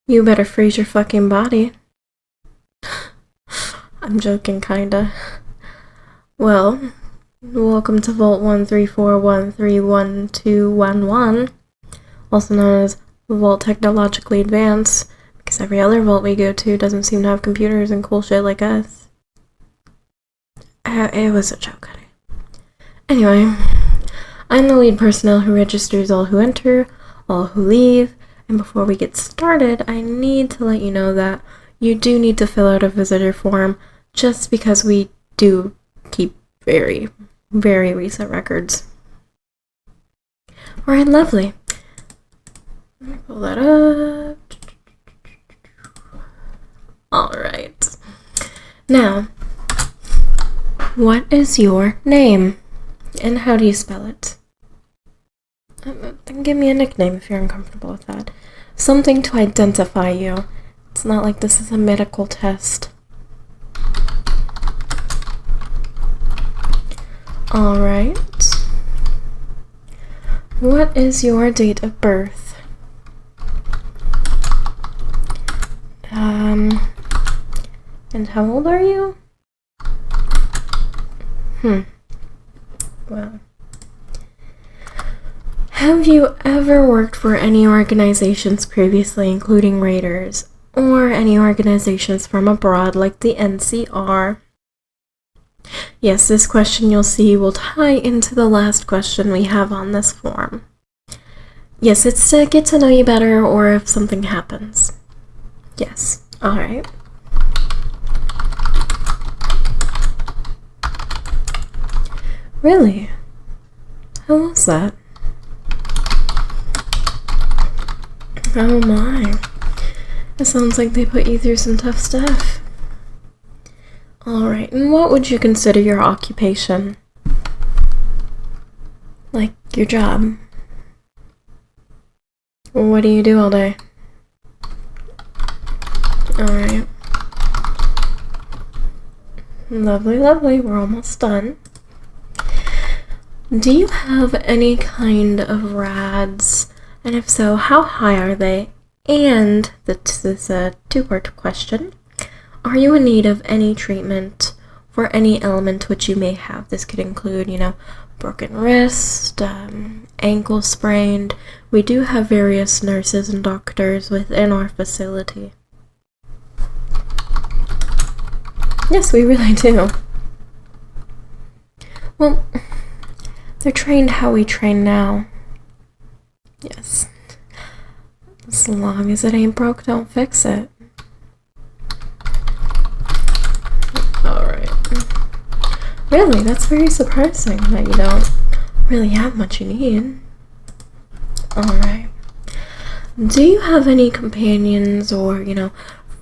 You better freeze your fucking body. I'm joking, kinda. Well, welcome to Vault 134131211, also known as Vault Technologically Advanced, because every other vault we go to doesn't seem to have computers and cool shit like us. It was a joke, honey. Anyway, I'm the lead personnel who registers all who enter, all who leave, and before we get started, I need to let you know that you do need to fill out a visitor form, just because we do keep very, very recent records. Alright, lovely. Let me pull that up. Alright. Now, what is your name? And how do you spell it? Then give me a nickname if you're uncomfortable with that. Something to identify you. It's not like this is a medical test. Alright. What is your date of birth? And how old are you? Well. Have you ever worked for any organizations previously, including Raiders, or any organizations from abroad like the NCR? Yes, this question you'll see will tie into the last question we have on this form. Yes, it's to get to know you better or if something happens. Yes, alright. Really? How was that? Oh my. It sounds like they put you through some tough stuff. Alright, and what would you consider your occupation? Like, your job? What do you do all day? Alright. Lovely, lovely. We're almost done. Do you have any kind of RADs? And if so, how high are they? And this is a two-part question. Are you in need of any treatment for any ailment which you may have? This could include, broken wrist, ankle sprained. We do have various nurses and doctors within our facility. Yes, we really do. Well, they're trained how we train now. Yes. As long as it ain't broke, don't fix it. Alright. Really, that's very surprising that you don't really have much you need. Alright. Do you have any companions or,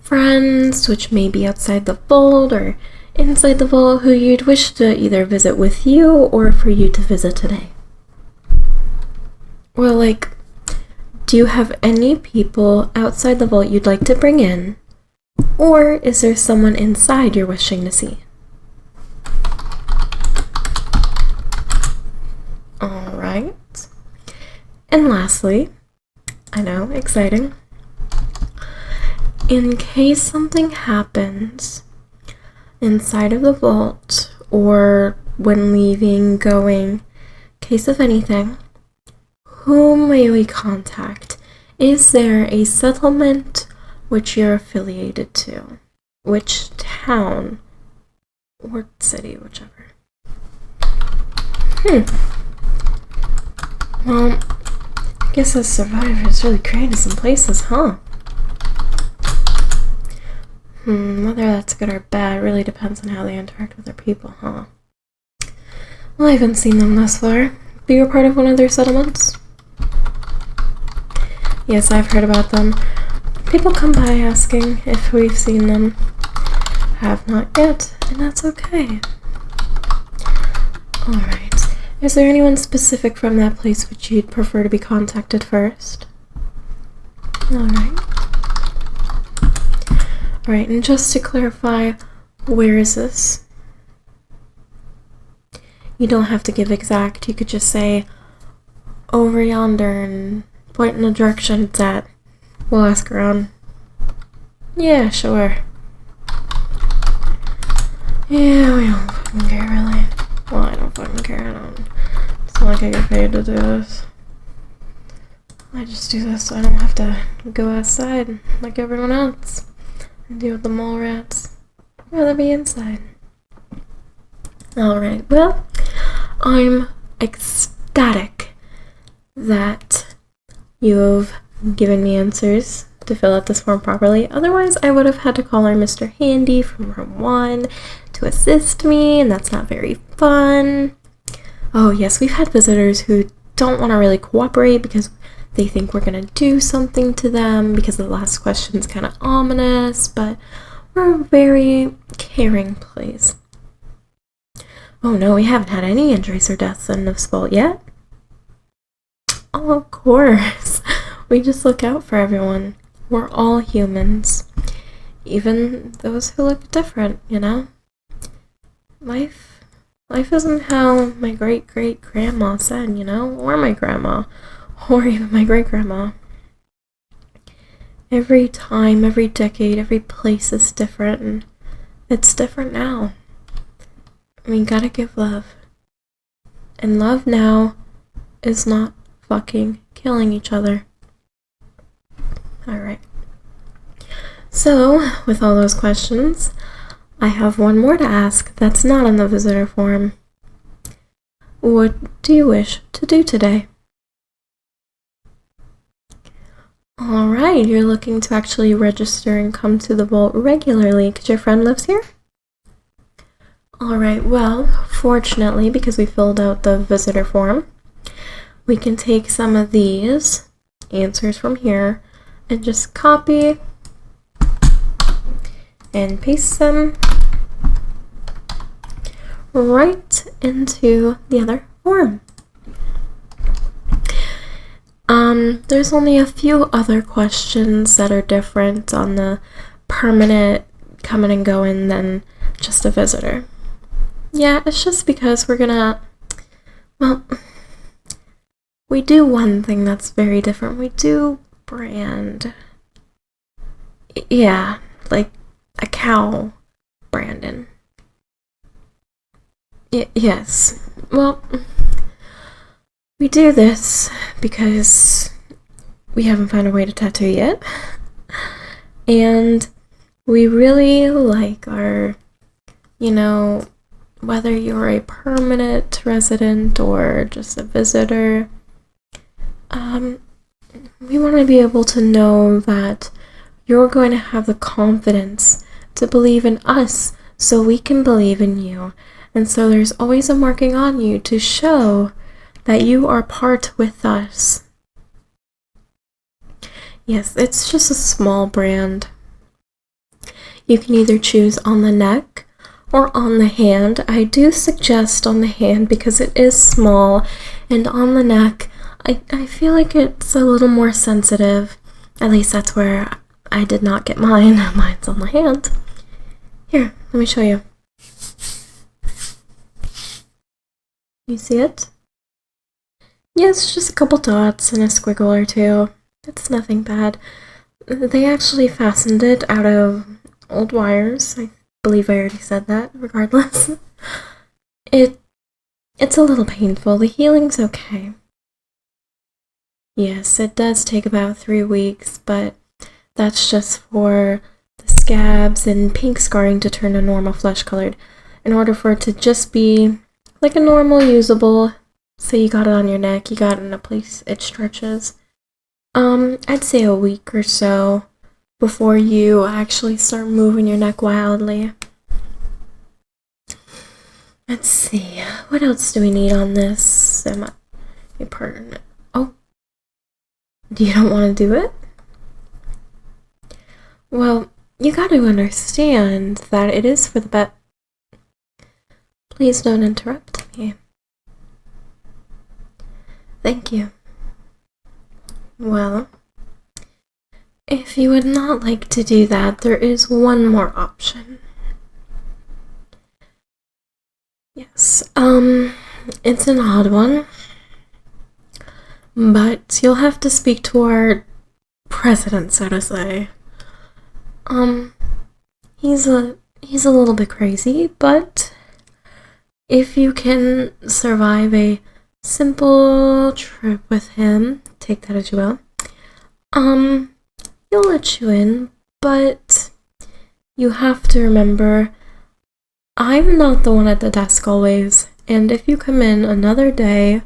friends which may be outside the vault or inside the vault who you'd wish to either visit with you or for you to visit today? Or do you have any people outside the vault you'd like to bring in? Or is there someone inside you're wishing to see? Alright. And lastly, I know, exciting. In case something happens inside of the vault or when leaving, going, case of anything, whom may we contact? Is there a settlement which you're affiliated to? Which town or city, whichever? Well, I guess as survivors really created some places, huh? Whether that's good or bad really depends on how they interact with their people, huh? Well, I haven't seen them thus far. But you're part of one of their settlements? Yes, I've heard about them. People come by asking if we've seen them. Have not yet, and that's okay. Alright. Is there anyone specific from that place which you'd prefer to be contacted first? Alright. Alright, and just to clarify, where is this? You don't have to give exact, you could just say over yonder and point in the direction it's at. We'll ask around. Yeah, sure. Yeah, we don't fucking care, really. Well, I don't fucking care. It's not like I get paid to do this. I just do this so I don't have to go outside like everyone else and deal with the mole rats. I'd rather be inside. Alright, well, I'm ecstatic that you've given me answers to fill out this form properly. Otherwise, I would have had to call our Mr. Handy from room 1 to assist me, and that's not very fun. Oh, yes, we've had visitors who don't want to really cooperate because they think we're going to do something to them because the last question's kind of ominous, but we're a very caring place. Oh no, we haven't had any injuries or deaths in this boat yet. Oh, of course. We just look out for everyone. We're all humans. Even those who look different, you know? Life isn't how my great-great-grandma said, you know? Or my grandma. Or even my great-grandma. Every time, every decade, every place is different, and it's different now. We gotta give love. And love now is not fucking killing each other. Alright. So, with all those questions, I have one more to ask that's not on the visitor form. What do you wish to do today? Alright, you're looking to actually register and come to the vault regularly because your friend lives here? Alright, well, fortunately, because we filled out the visitor form, we can take some of these answers from here and just copy and paste them right into the other form. There's only a few other questions that are different on the permanent coming and going than just a visitor. Yeah, it's just because we're gonna, well, we do one thing that's very different. We do brand. Yeah, like a cow branding. Yes. Well, we do this because we haven't found a way to tattoo yet. And we really like our, whether you're a permanent resident or just a visitor, we want to be able to know that you're going to have the confidence to believe in us so we can believe in you. And so there's always a marking on you to show that you are part with us. Yes, it's just a small brand. You can either choose on the neck or on the hand. I do suggest on the hand because it is small, and on the neck, I feel like it's a little more sensitive. At least that's where I did not get mine. Mine's on the hand. Here, let me show you. You see it? Yes, just a couple dots and a squiggle or two. It's nothing bad. They actually fastened it out of old wires. I believe I already said that, regardless. It's a little painful. The healing's okay. Yes, it does take about 3 weeks, but that's just for the scabs and pink scarring to turn to normal flesh colored. In order for it to just be like a normal usable, say you got it on your neck, you got it in a place it stretches. I'd say a week or so before you actually start moving your neck wildly. Let's see, what else do we need on this? Oh, you don't want to do it? Well, you got to understand that it is for the bet. Please don't interrupt me. Thank you. Well, if you would not like to do that, there is one more option. Yes, it's an odd one, but you'll have to speak to our president, so to say. Um, he's a little bit crazy, but if you can survive a simple trip with him, take that as you will. He'll let you in, but you have to remember I'm not the one at the desk always, and if you come in another day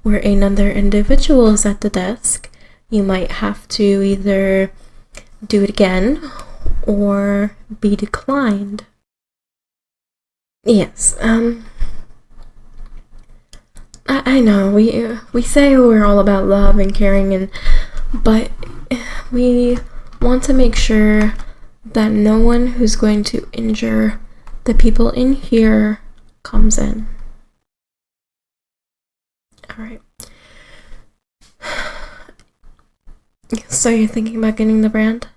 where another individual is at the desk, you might have to either do it again or be declined. Yes, I know we say we're all about love and caring, but we want to make sure that no one who's going to injure the people in here comes in. All right. So you're thinking about getting the brand?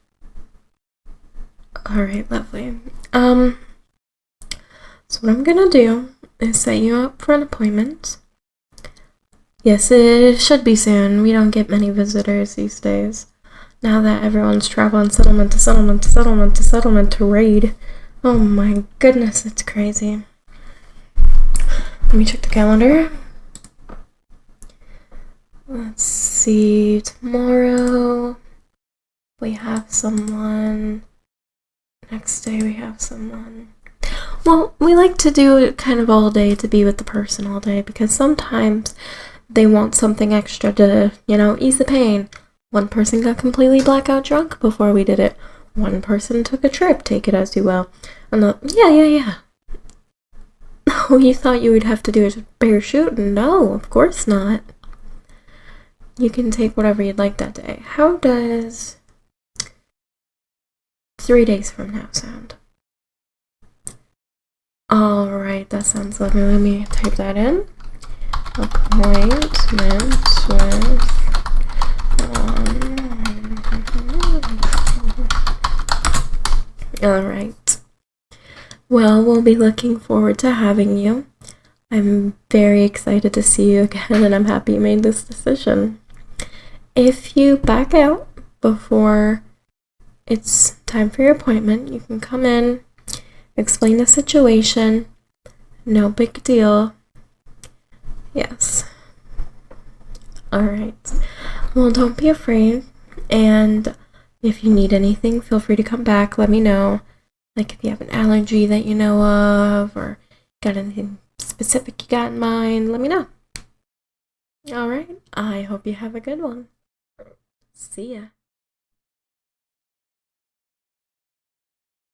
All right, lovely. So what I'm gonna do is set you up for an appointment. Yes, it should be soon. We don't get many visitors these days. Now that everyone's traveling settlement to settlement to settlement to settlement to raid. Oh my goodness, it's crazy. Let me check the calendar. Let's see, tomorrow we have someone. Next day we have someone. Well, we like to do it kind of all day to be with the person all day because sometimes they want something extra to, ease the pain. One person got completely blackout drunk before we did it. One person took a trip, take it as you will. And yeah. Oh, you thought you would have to do a parachute? No, of course not. You can take whatever you'd like that day. How does 3 days from now sound? Alright, that sounds lovely. Let me type that in. Appointment with... Alright. Well, we'll be looking forward to having you. I'm very excited to see you again, and I'm happy you made this decision. If you back out before it's time for your appointment, you can come in, explain the situation. No big deal. Yes. Alright. Well, don't be afraid. And if you need anything, feel free to come back. Let me know. Like if you have an allergy that you know of, or got anything specific you got in mind, let me know. Alright. I hope you have a good one. See ya.